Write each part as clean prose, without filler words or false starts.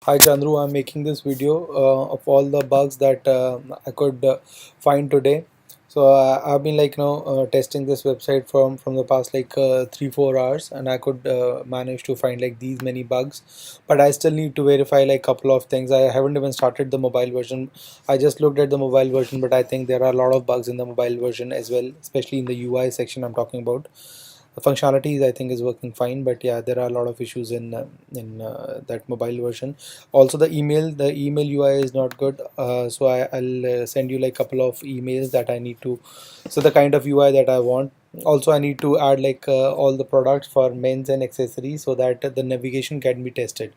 Hi Chandru, I'm making this video of all the bugs that I could find today. So I've been testing this website from the past 3-4 hours, and I could manage to find like these many bugs. But I still need to verify like couple of things. I haven't even started the mobile version. I just looked at the mobile version, but I think there are a lot of bugs in the mobile version as well, especially in the UI section I'm talking about. The functionalities I think is working fine, but yeah, there are a lot of issues in that mobile version. Also, the email UI is not good. So I'll send you like couple of emails that I need to. So the kind of UI that I want. Also, I need to add all the products for men's and accessories so that the navigation can be tested.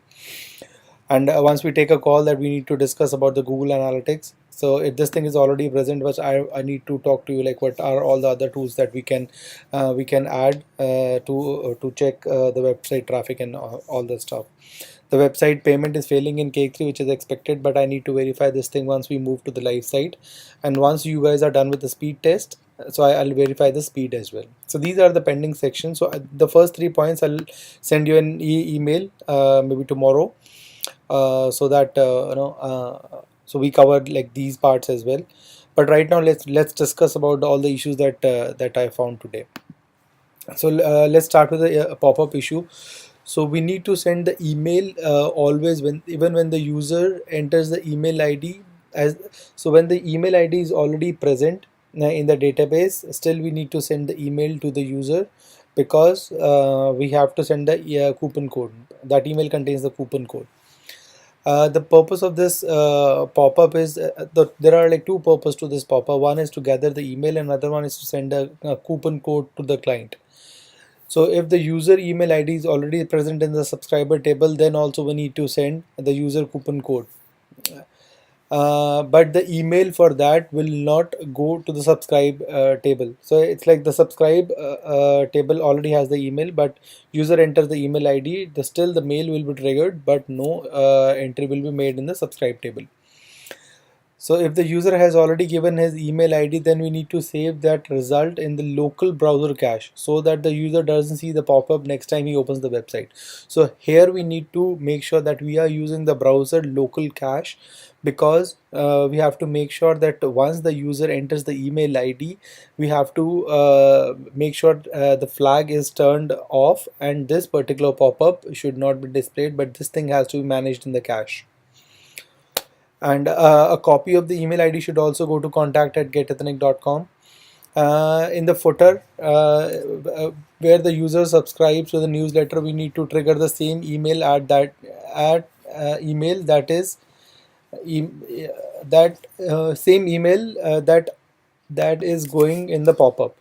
And once we take a call that we need to discuss about the Google Analytics. So if this thing is already present, but I need to talk to you like what are all the other tools that we can add to check the website traffic and all the stuff. The website payment is failing in Cake 3, which is expected, but I need to verify this thing once we move to the live site. And once you guys are done with the speed test, so I'll verify the speed as well. So these are the pending sections. So the first 3 points I'll send you an email maybe tomorrow, so that so we covered like these parts as well. But right now let's discuss about all the issues that I found today. So let's start with the pop-up issue. So we need to send the email always when even when the user enters the email ID as. So when the email ID is already present in the database, still we need to send the email to the user, because we have to send the coupon code. That email contains the coupon code. The purpose of this pop-up is there are like two purposes to this pop-up. One is to gather the email, and another one is to send a coupon code to the client. So if the user email ID is already present in the subscriber table, then also we need to send the user coupon code. But the email for that will not go to the subscribe table. So it's like the subscribe table already has the email, but user enters the email ID, still the mail will be triggered, but no entry will be made in the subscribe table. So if the user has already given his email ID, then we need to save that result in the local browser cache so that the user doesn't see the pop-up next time he opens the website. So here we need to make sure that we are using the browser local cache, because we have to make sure that once the user enters the email ID, we have to make sure the flag is turned off and this particular pop-up should not be displayed, but this thing has to be managed in the cache. And a copy of the email ID should also go to contact@getethnic.com. In the footer, where the user subscribes to the newsletter, we need to trigger the same email at email that is e that same email that is going in the pop-up.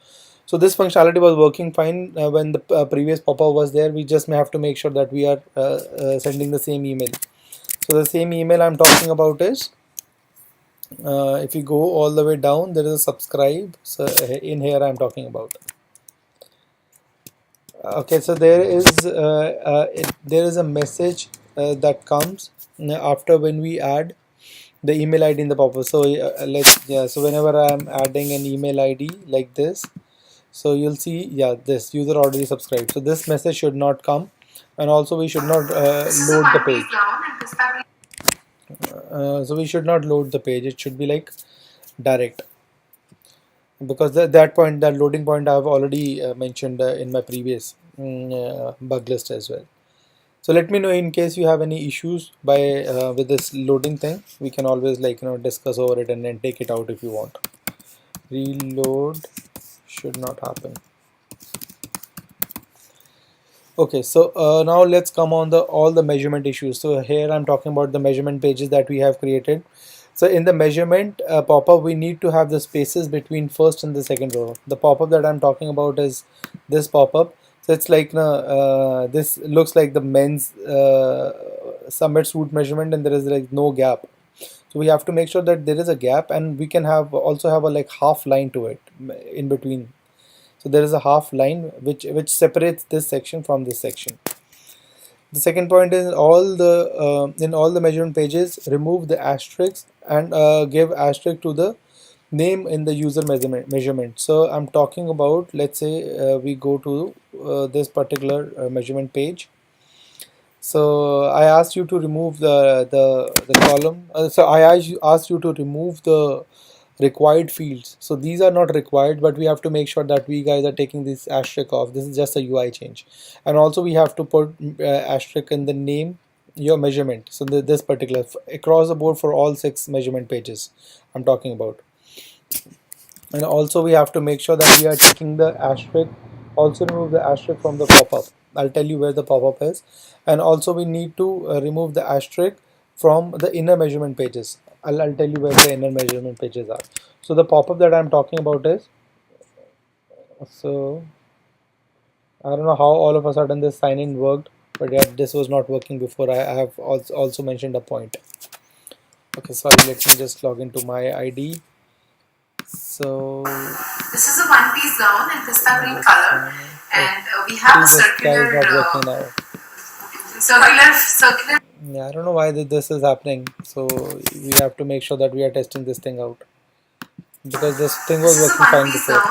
So this functionality was working fine when the previous pop-up was there. We just may have to make sure that we are sending the same email. So the same email I'm talking about is, if you go all the way down, there is a subscribe. So in here I'm talking about. Okay, so there is a message that comes after when we add the email ID in the pop-up. So so whenever I'm adding an email ID like this, so you'll see, yeah, this user already subscribed. So this message should not come, and also we should not load the page. So we should not load the page. It should be like direct, because that loading point I've already mentioned in my previous bug list as well. So let me know in case you have any issues with this loading thing. We can always discuss over it and then take it out if you want. Reload should not happen. Okay, so now let's come on all the measurement issues. So here I'm talking about the measurement pages that we have created. So in the measurement pop-up, we need to have the spaces between first and the second row. The pop-up that I'm talking about is this pop-up. So it's like this looks like the men's summit suit measurement, and there is like no gap. So we have to make sure that there is a gap, and we can also have a like half line to it in between. So there is a half line which separates this section from this section. The second point is in all the measurement pages, remove the asterisk and give asterisk to the name in the user measurement. So I'm talking about, let's say we go to this particular measurement page. So I asked you to remove the column. So I asked you to remove the required fields. So these are not required, but we have to make sure that we guys are taking this asterisk off. This is just a UI change, and also we have to put asterisk in the name, your measurement. So this particular across the board for all 6 measurement pages I'm talking about. And also we have to make sure that we are taking the asterisk, also remove the asterisk from the pop-up. I'll tell you where the pop-up is. And also we need to remove the asterisk from the inner measurement pages. I'll tell you where the inner measurement pages are. So the pop-up that I'm talking about is, so I don't know how all of a sudden this sign in worked, but yeah, this was not working before. I have also mentioned a point. Okay, sorry, let me just log into my ID. So this is a one-piece gown in pista green color, and we have a circular, circular. Yeah, I don't know why this is happening. So we have to make sure that we are testing this thing out, because this thing was working fine before.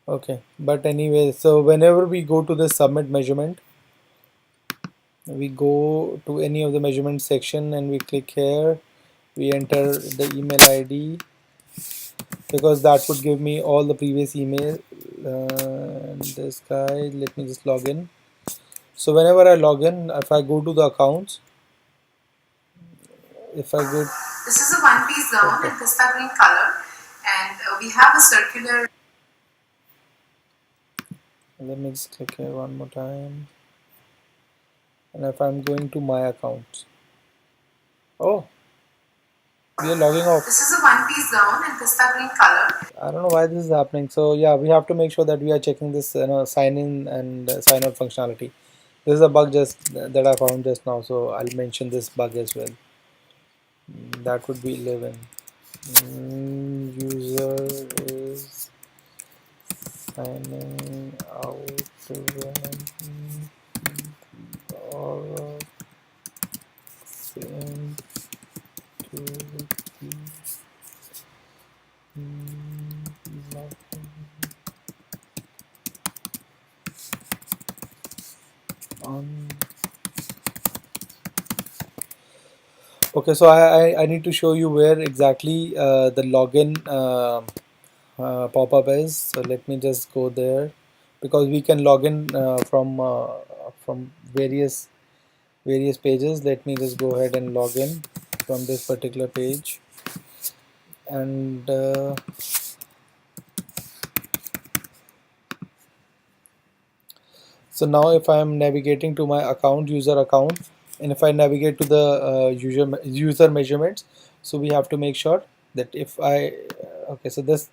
Okay, but anyway, so whenever we go to the submit measurement, we go to any of the measurement section and we click here. We enter the email ID, because that would give me all the previous email. This guy, let me just log in. So whenever I log in, if I go to the accounts, if I go, this is a one-piece gown in pista green color, and we have a circular. Let me just click here one more time. And if I'm going to my accounts, oh, we are logging off. This is a one-piece gown in pista green color. I don't know why this is happening. So yeah, we have to make sure that we are checking this, sign in and sign out functionality. This is a bug just that I found just now, so I'll mention this bug as well. That would be 11. User is signing out when or same to the on. Okay, so I need to show you where exactly the login pop-up is. So let me just go there, because we can log in from various pages. Let me just go ahead and log in from this particular page, and so now if I am navigating to my account, user account, and if I navigate to the user measurements, so we have to make sure that if I okay, so this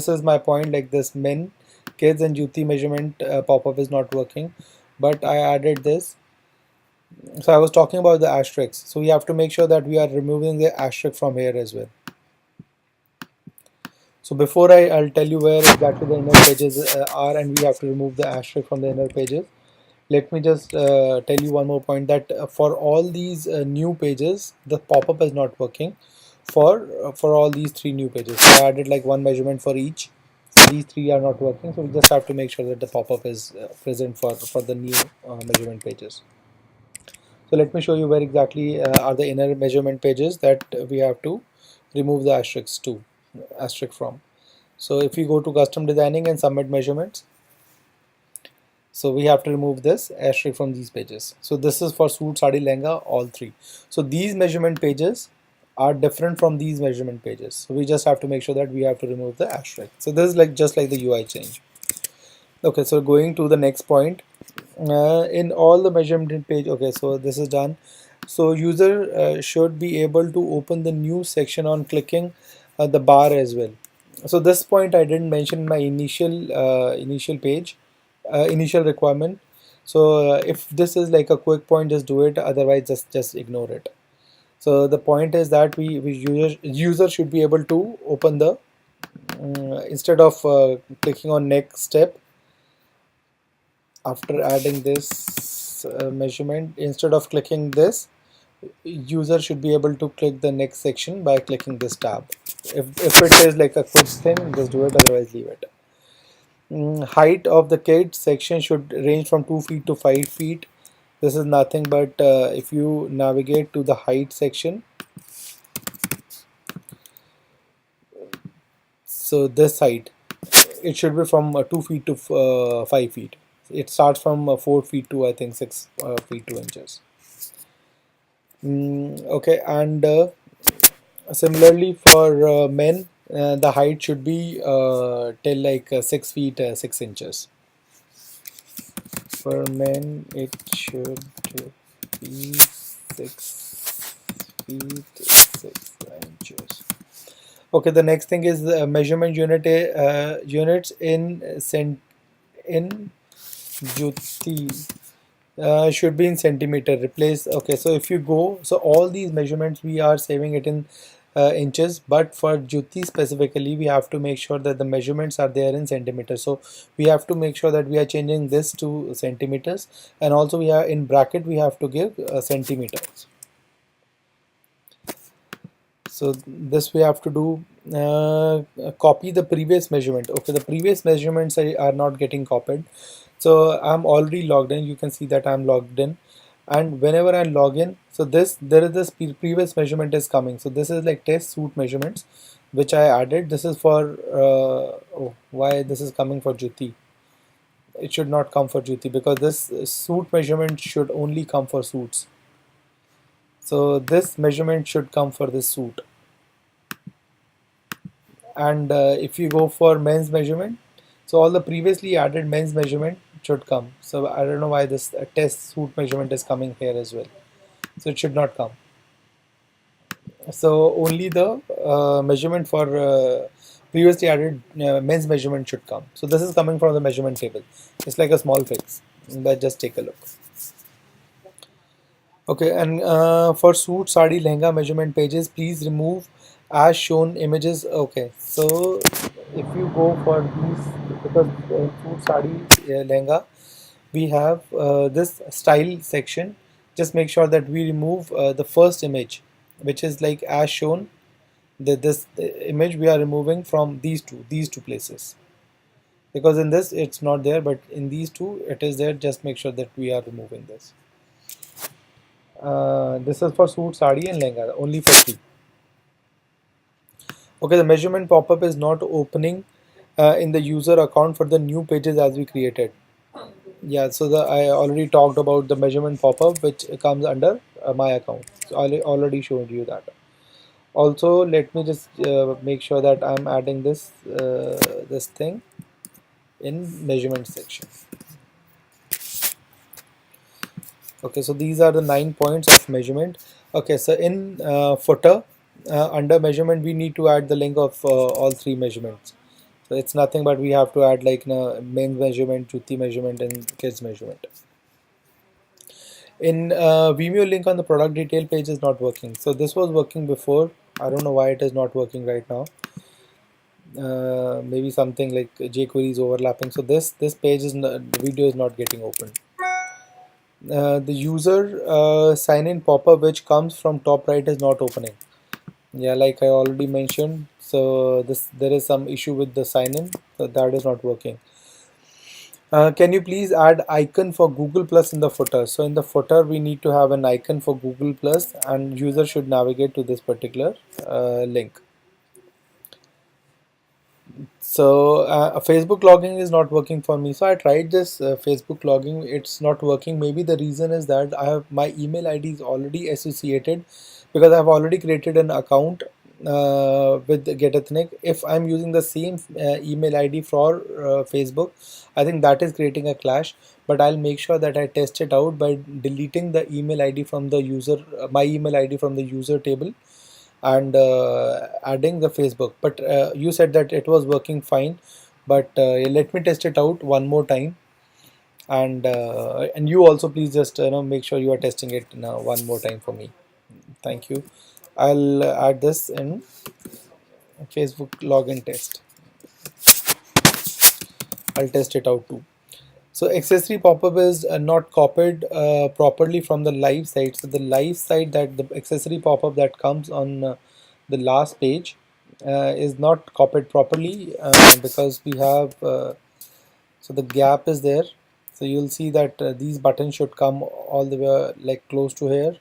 is my point, like this men, kids and Juti measurement pop-up is not working, but I added this. So I was talking about the asterisks, so we have to make sure that we are removing the asterisk from here as well. So before I'll tell you where exactly the inner pages are, and we have to remove the asterisk from the inner pages. Let me just tell you one more point, that for all these new pages, the pop-up is not working for all these 3 new pages. So I added like one measurement for each. So these 3 are not working, so we just have to make sure that the pop-up is present for the new measurement pages. So let me show you where exactly are the inner measurement pages that we have to remove the asterisk from. So if you go to custom designing and submit measurements, so we have to remove this asterisk from these pages. So this is for suit, sari, lehenga, all 3. So these measurement pages are different from these measurement pages. So we just have to make sure that we have to remove the asterisk. So this is like just like the UI change. Okay, so going to the next point, in all the measurement page. Okay, so this is done. So user should be able to open the new section on clicking the bar as well. So this point I didn't mention in my initial page, initial requirement. So if this is like a quick point, just do it, otherwise just ignore it. So the point is that we user should be able to open the instead of clicking on next step after adding this measurement, instead of clicking this, user should be able to click the next section by clicking this tab. If it is like a quick thing, just do it, otherwise leave it. Height of the kids section should range from 2 feet to 5 feet. This is nothing but if you navigate to the height section, so this height, it should be from 2 feet to 5 feet. It starts from 4 feet to I think 6 feet 2 inches. Okay, and similarly for men, the height should be till like 6 feet 6 inches. For men, it should be 6 feet 6 inches. Okay, the next thing is measurement units in in Juti should be in centimeter. Replace. Okay, so if you go, so all these measurements we are saving it in inches, but for Juti specifically, we have to make sure that the measurements are there in centimeters. So we have to make sure that we are changing this to centimeters, and also we are in bracket. We have to give centimeters. So this we have to do. Copy the previous measurement. Okay, the previous measurements are not getting copied. So I'm already logged in. You can see that I'm logged in, and whenever I log in, so there is this previous measurement is coming. So this is like test suit measurements, which I added. This is for oh, why this is coming for Juti. It should not come for Juti because this suit measurement should only come for suits. So this measurement should come for this suit. And if you go for men's measurement, so all the previously added men's measurement should come. So I don't know why this test suit measurement is coming here as well. So it should not come. So only the measurement for previously added men's measurement should come. So this is coming from the measurement table. It's like a small fix, but just take a look. Okay, and for suit, sari, lehenga measurement pages, please remove as shown images. Okay, so if you go for these, because suit, sari, lehenga, we have this style section. Just make sure that we remove the first image, which is like as shown. This image we are removing from these two places, because in this it's not there, but in these two it is there. Just make sure that we are removing this. This is for suit, sari and lehenga, only for three. Okay, the measurement pop-up is not opening in the user account for the new pages as we created. Yeah, so I already talked about the measurement pop-up which comes under my account. So I already showed you that. Also, let me just make sure that I'm adding this thing in measurement section. Okay, so these are the 9 points of measurement. Okay, so in footer, under measurement, we need to add the link of all three measurements. So it's nothing but we have to add like men's measurement, Juti measurement, and kids measurement. In Vimeo, link on the product detail page is not working. So this was working before. I don't know why it is not working right now. Maybe something like jQuery is overlapping. So this page is not, the video is not getting opened. The user sign in pop-up which comes from top right is not opening. Yeah, like I already mentioned, so there is some issue with the sign in, so that is not working. Can you please add icon for Google Plus in the footer? So in the footer we need to have an icon for Google Plus, and user should navigate to this particular link. So Facebook logging is not working for me. So I tried this Facebook logging. It's not working. Maybe the reason is that I have my email ID is already associated, because I have already created an account with GetEthnic. If I'm using the same email ID for Facebook, I think that is creating a clash. But I'll make sure that I test it out by deleting the email ID from the user, my email ID from the user table, and adding the Facebook. But you said that it was working fine, but let me test it out one more time, and you also please just make sure you are testing it now one more time for me. Thank you. I'll add this in Facebook login test. I'll test it out too. So accessory pop-up is not copied properly from the live site. So the live site, that the accessory pop-up that comes on the last page is not copied properly because we have So the gap is there. So you'll see that these buttons should come all the way like close to here.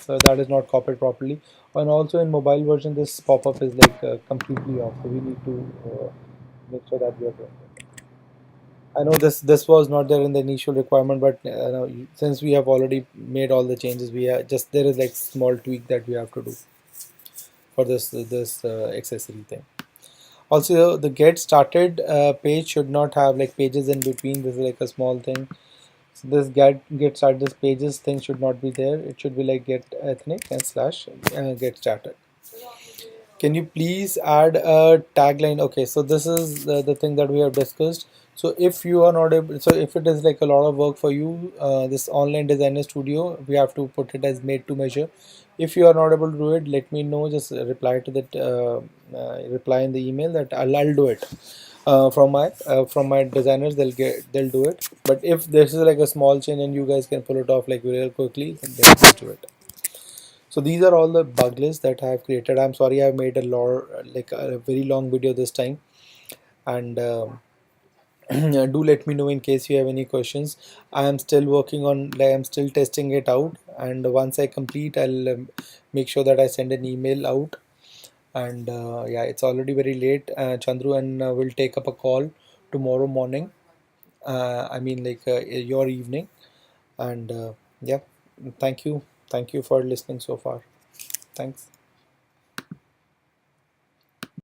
So that is not copied properly. And also in mobile version, this pop-up is like completely off. So we need to make sure that we are doing it. I know this was not there in the initial requirement, but no, since we have already made all the changes, we are just there is like small tweak that we have to do for this accessory thing. Also, the get started page should not have like pages in between. This is like a small thing. So this get started, this pages thing should not be there. It should be like get ethnic and slash get started. Can you please add a tagline? Okay, so this is the thing that we have discussed. So if you are not able, so if it is like a lot of work for you, this online designer studio, we have to put it as made to measure. If you are not able to do it, let me know. Just reply to that, reply in the email that I'll do it. From my designers, they'll do it. But if this is like a small change and you guys can pull it off like real quickly, then let's do it. So these are all the bug lists that I have created. I'm sorry I've made a lot, like a very long video this time, and do let me know in case you have any questions. I am still working on, like I'm still testing it out, and once I complete, I'll make sure that I send an email out. And yeah, it's already very late. Chandru and will take up a call tomorrow morning. I mean, like your evening, and yeah, thank you for listening so far. Thanks.